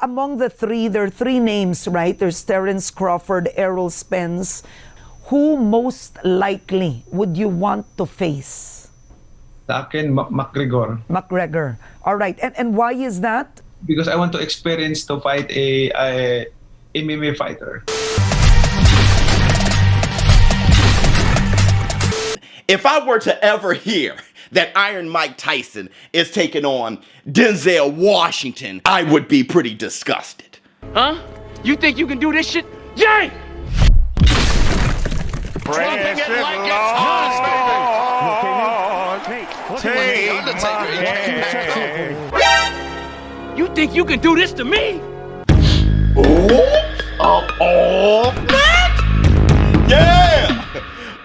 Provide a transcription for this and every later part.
Among the three, there are three names, right? There's Terence Crawford, Errol Spence. Who most likely would you want to face? Sa akin, Mcgregor. Mcgregor. All right. And why is that? Because I want to experience to fight a MMA fighter. If I were to ever hear that Iron Mike Tyson is taking on Denzel Washington, I would be pretty disgusted. Huh? You think you can do this shit? Yay! Praise the Lord, take my hand. You think you can do this to me? Up off that? Yeah!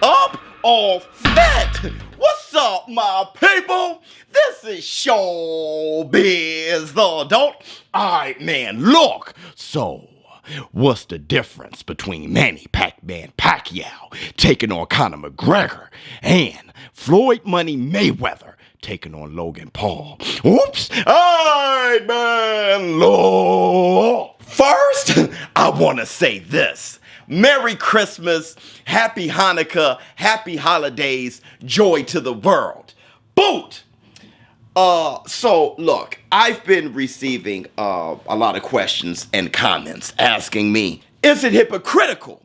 Up off that! What's up, my people? This is ShowBizz, the adult. Alright, man, look. So, what's the difference between Manny Pacquiao taking on Conor McGregor and Floyd Money Mayweather taking on Logan Paul? Oops! Alright, man, look. First, I want to say this. Merry Christmas, Happy Hanukkah, Happy Holidays, joy to the world. Boot! So look, I've been receiving a lot of questions and comments asking me, is it hypocritical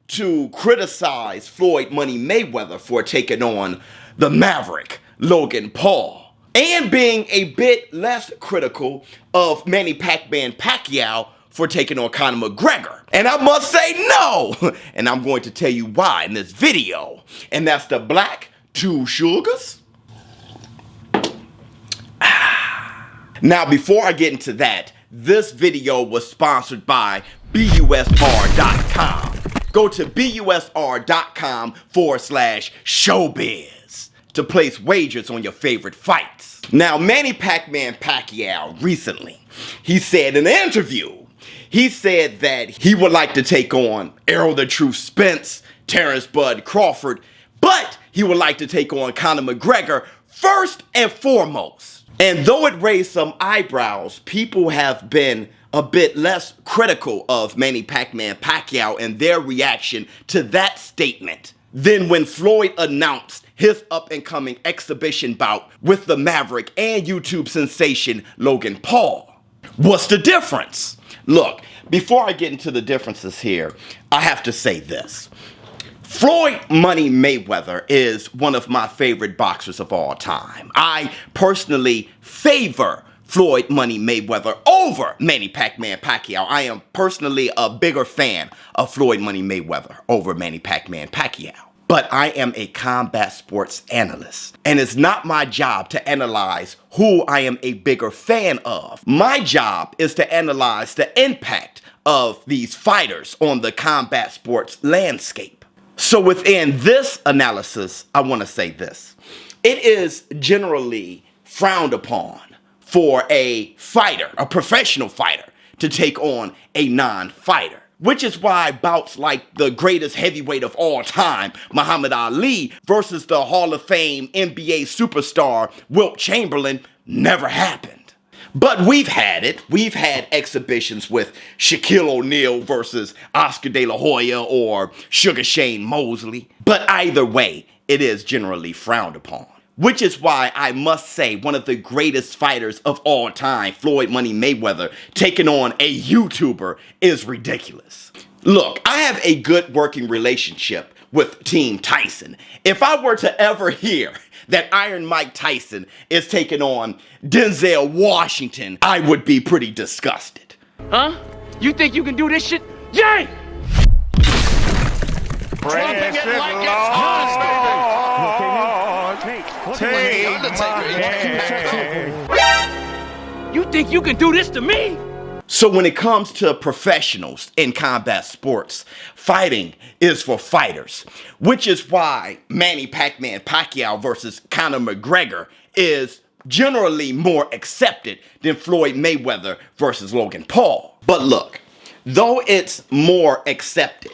to criticize Floyd Money Mayweather for taking on the Maverick, Logan Paul, and being a bit less critical of Manny Pacquiao for taking on Conor McGregor? And I must say no! And I'm going to tell you why in this video. And that's the black two sugars. Now, before I get into that, this video was sponsored by Buzzsprout.com. Go to Buzzsprout.com/showbiz to place wagers on your favorite fights. Now, Manny Pacquiao recently, he said in an interview, he said that he would like to take on Errol the Truth Spence, Terence Bud Crawford, but he would like to take on Conor McGregor first and foremost. And though it raised some eyebrows, people have been a bit less critical of Manny Pacquiao and their reaction to that statement than when Floyd announced his up-and-coming exhibition bout with the Maverick and YouTube sensation Logan Paul. What's the difference? Look, before I get into the differences here, I have to say this. Floyd Money Mayweather is one of my favorite boxers of all time. I personally favor Floyd Money Mayweather over Manny Pacquiao. I am personally a bigger fan of Floyd Money Mayweather over Manny Pacquiao. But I am a combat sports analyst, and it's not my job to analyze who I am a bigger fan of. My job is to analyze the impact of these fighters on the combat sports landscape. So within this analysis, I want to say this. It is generally frowned upon for a fighter, a professional fighter, to take on a non-fighter. Which is why bouts like the greatest heavyweight of all time, Muhammad Ali, versus the Hall of Fame NBA superstar Wilt Chamberlain never happened. But we've had it. We've had exhibitions with Shaquille O'Neal versus Oscar De La Hoya or Sugar Shane Mosley. But either way, it is generally frowned upon. Which is why I must say one of the greatest fighters of all time, Floyd Money Mayweather, taking on a YouTuber is ridiculous. Look, I have a good working relationship with Team Tyson. If I were to ever hear that Iron Mike Tyson is taking on Denzel Washington, I would be pretty disgusted. Huh? You think you can do this shit? Yay! Praise the Lord, take my hand. You think you can do this to me? So when it comes to professionals in combat sports, fighting is for fighters, which is why Manny Pacquiao versus Conor McGregor is generally more accepted than Floyd Mayweather versus Logan Paul. But look, though it's more accepted,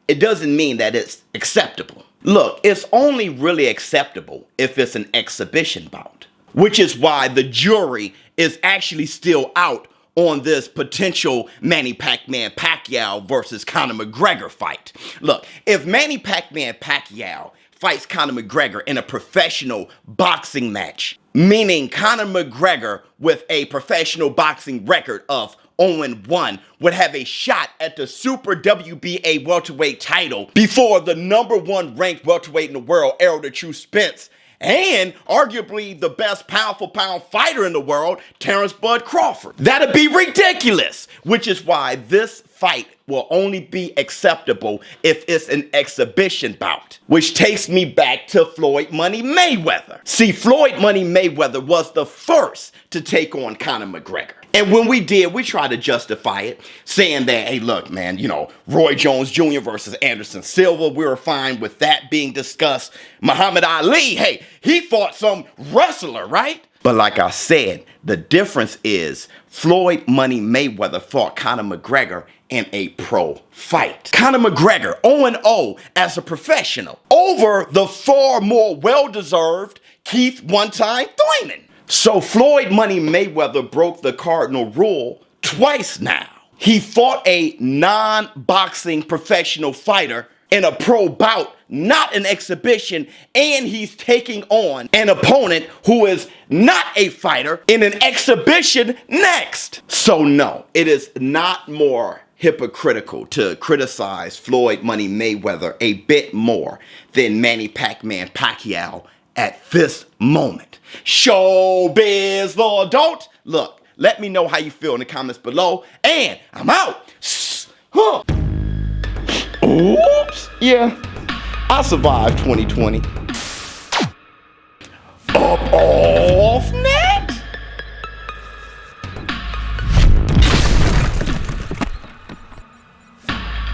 it doesn't mean that it's acceptable. Look, it's only really acceptable if it's an exhibition bout, which is why the jury is actually still out on this potential Manny Pacquiao versus Conor McGregor fight. Look, if Manny Pacquiao fights Conor McGregor in a professional boxing match, meaning Conor McGregor with a professional boxing record of 0-1 would have a shot at the Super WBA welterweight title before the #1 ranked welterweight in the world, Errol the True Spence, and arguably the best pound-for-pound fighter in the world, Terrence Bud Crawford. That'd be ridiculous, which is why this fight will only be acceptable if it's an exhibition bout. Which takes me back to Floyd Money Mayweather. See, Floyd Money Mayweather was the first to take on Conor McGregor. And when we did, we tried to justify it, saying that, hey, look, man, you know, Roy Jones Jr. versus Anderson Silva, we were fine with that being discussed. Muhammad Ali, hey, he fought some wrestler, right? But like I said, the difference is Floyd Money Mayweather fought Conor McGregor in a pro fight. Conor McGregor 0-0 as a professional over the far more well-deserved Keith one-time Thurman. So Floyd Money Mayweather broke the cardinal rule twice now. He fought a non-boxing professional fighter in a pro bout, not an exhibition, and he's taking on an opponent who is not a fighter in an exhibition next. So no, it is not more hypocritical to criticize Floyd Money Mayweather a bit more than Manny Pacquiao at this moment. ShowBizz the adult. Look, let me know how you feel in the comments below, and I'm out. Oops, yeah, I survived 2020. Up off